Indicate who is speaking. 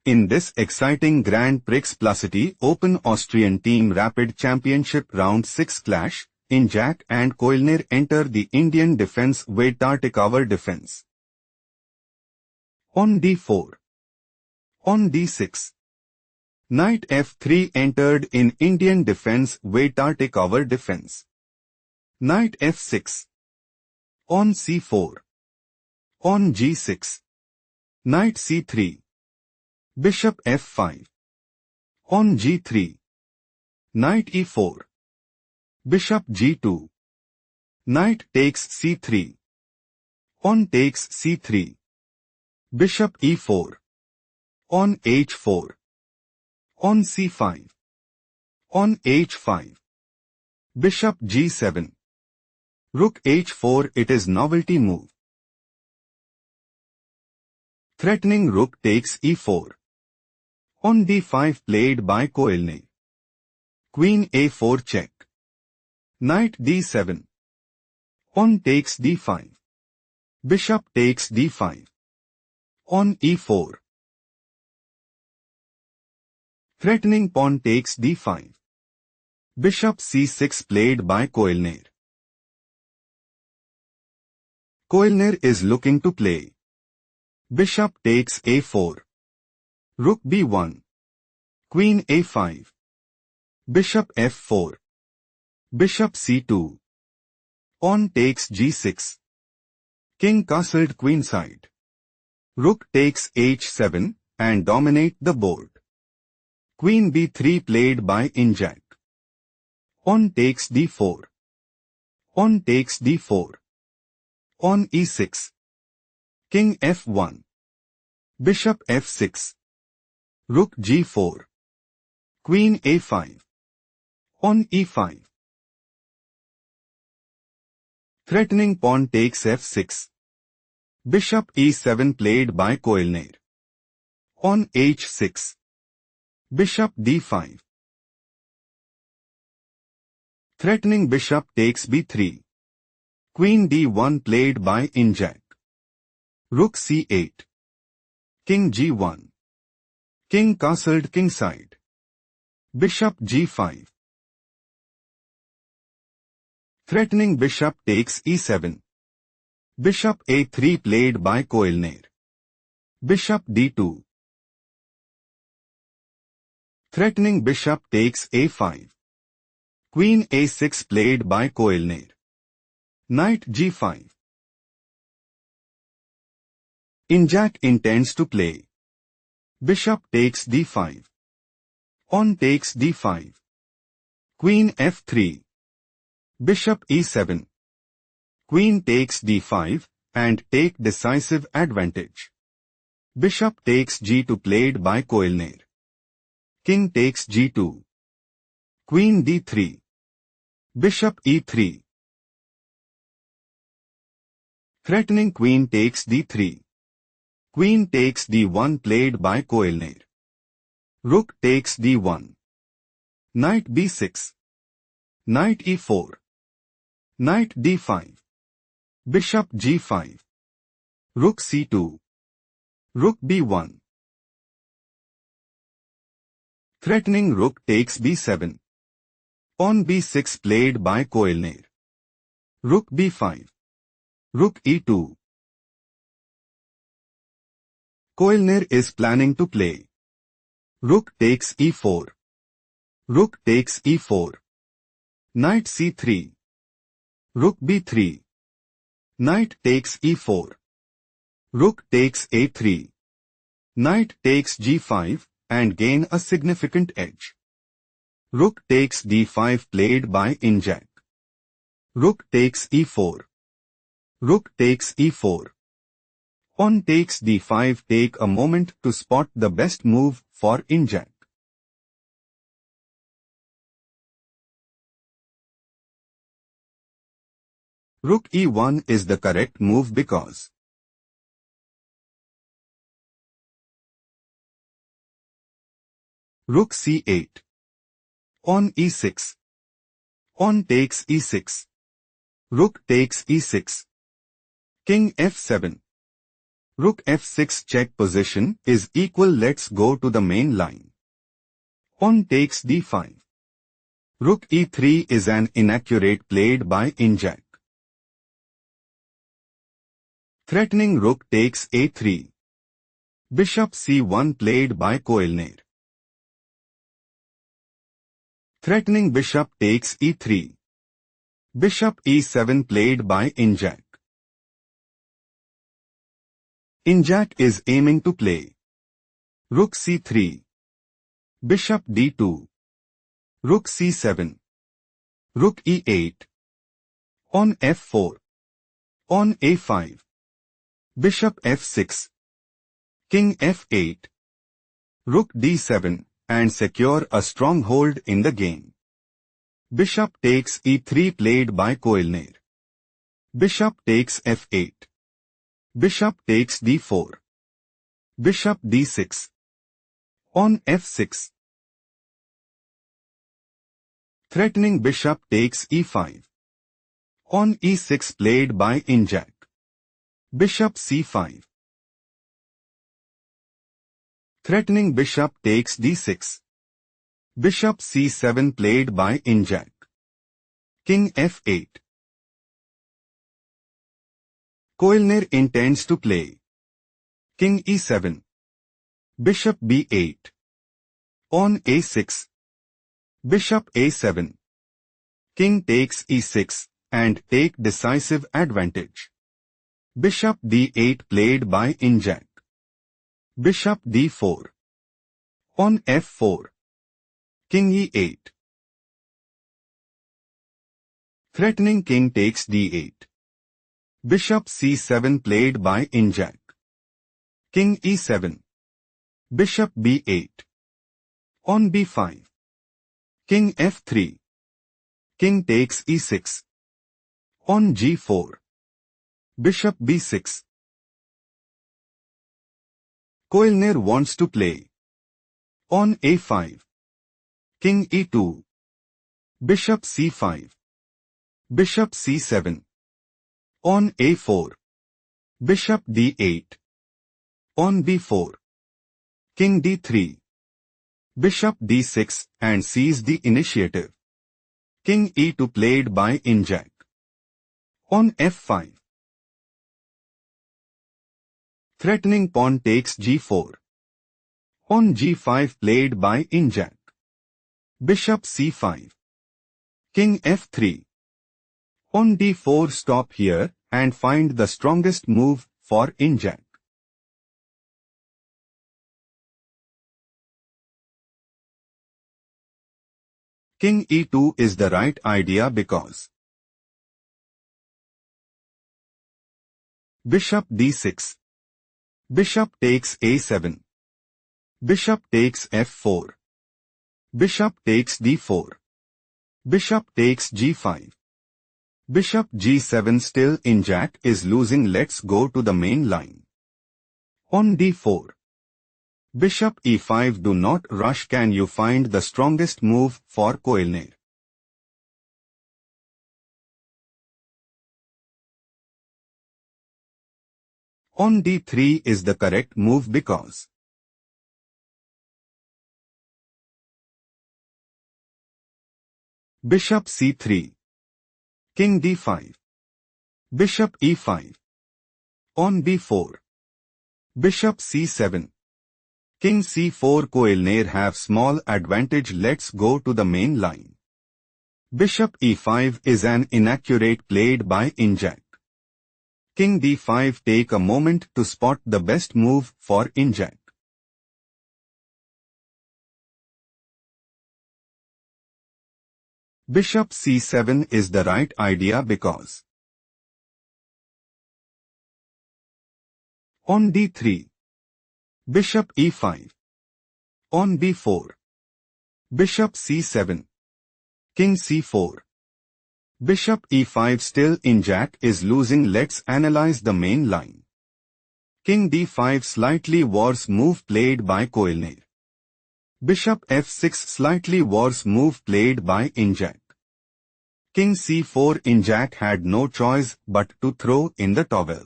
Speaker 1: In this exciting Grand Prix Pluscity Open Austrian Team Rapid Championship Round 6 clash, Injac and Koellner enter the Indian defense Giæđăucờvua defense. On d4. On d6. Knight f3 entered in Indian defense Giæđăucờvua defense. Knight f6. On c4. On g6. Knight c3. Bishop f5. On g3. Knight e4. Bishop g2. Knight takes c3. On takes c3. Bishop e4. On h4. On c5. On h5. Bishop g7. Rook h4. It is novelty move. Threatening rook takes e4. On d5 played by Koellner. Queen a4 check. Knight d7. On takes d5. Bishop takes d5. On e4. Threatening pawn takes d5. Bishop c6 played by Koellner. Koellner is looking to play. Bishop takes a4. Rook b1. Queen a5. Bishop f4. Bishop c2. Pawn takes g6. King castled queenside. Rook takes h7 and dominate the board. Queen b3 played by Injac. Pawn takes d4. Pawn takes d4. On e6. King f1. Bishop f6. Rook g4. Queen a5. On e5. Threatening pawn takes f6. Bishop e7 played by Koellner. On h6. Bishop d5. Threatening bishop takes b3. Queen d1 played by Injac. Rook c8. King g1. King castled kingside. Bishop g5. Threatening bishop takes e7. Bishop a3 played by Koellner. Bishop d2. Threatening bishop takes a5. Queen a6 played by Koellner. Knight g5. Injac intends to play. Bishop takes d5. Pawn takes d5. Queen f3. Bishop e7. Queen takes d5 and take decisive advantage. Bishop takes g2 played by Koellner. King takes g2. Queen d3. Bishop e3. Threatening queen takes d3. Queen takes d1 played by Koellner. Rook takes d1. Knight b6. Knight e4. Knight d5. Bishop g5. Rook c2. Rook b1. Threatening rook takes b7. Pawn b6 played by Koellner. Rook b5. Rook e2. Koellner is planning to play. Rook takes e4. Rook takes e4. Knight c3. Rook b3. Knight takes e4. Rook takes a3. Knight takes g5 and gain a significant edge. Rook takes d5 played by Injac. Rook takes e4. Rook takes e4. Pawn takes d5. Take a moment to spot the best move for Injac. Rook e1 is the correct move because Rook c8. On e6. Pawn takes e6. Rook takes e6. King f7. Rook f6 check position is equal. Let's go to the main line. Pawn takes d5. Rook e3 is an inaccurate played by Injac. Threatening rook takes a3. Bishop c1 played by Koellner. Threatening bishop takes e3. Bishop e7 played by Injac. Injac is aiming to play rook c3. Bishop d2. Rook c7. Rook e8. On f4. On a5. Bishop f6. King f8. Rook d7, and secure a stronghold in the game. Bishop takes e3 played by Koellner. Bishop takes f8. Bishop takes d4. Bishop d6. On f6. Threatening bishop takes e5. On e6 played by Injac. Bishop c5. Threatening bishop takes d6. Bishop c7 played by Injac. King f8. Koellner intends to play King e7. Bishop b8. On a6. Bishop a7. King takes e6, and take decisive advantage. Bishop d8 played by Injac. Bishop d4. On f4. King e8. Threatening king takes d8. Bishop c7 played by Injac. King e7. Bishop b8. On b5. King f3. King takes e6. On g4. Bishop b6. Koellner wants to play on a5. King e2. Bishop c5. Bishop c7. On a4. Bishop d8. On b4. King d3. Bishop d6 and seize the initiative. King e2 played by Injac. On f5. Threatening pawn takes g4. On g5 played by Injac. Bishop c5. King f3. On d4 stop here and find the strongest move for Injac. King e2 is the right idea because Bishop d6. Bishop takes a7. Bishop takes f4. Bishop takes d4. Bishop takes g5. Bishop g7 still Injac is losing. Let's go to the main line. On d4. Bishop e5 do not rush. Can you find the strongest move for Koellner? On d3 is the correct move because Bishop c3. King d5. Bishop e5. On b4. Bishop c7. King c4. Koellner have small advantage. Let's go to the main line. Bishop e5 is an inaccurate played by Injac. King d5. Take a moment to spot the best move for Injac. Bishop c7 is the right idea because on d3. Bishop e5. On b4. Bishop c7. King c4. Bishop e5 still Injac is losing. Let's analyze the main line. King d5 slightly worse move played by Koellner. Bishop f6 slightly worse move played by Injac. King c4. Injac had no choice but to throw in the towel.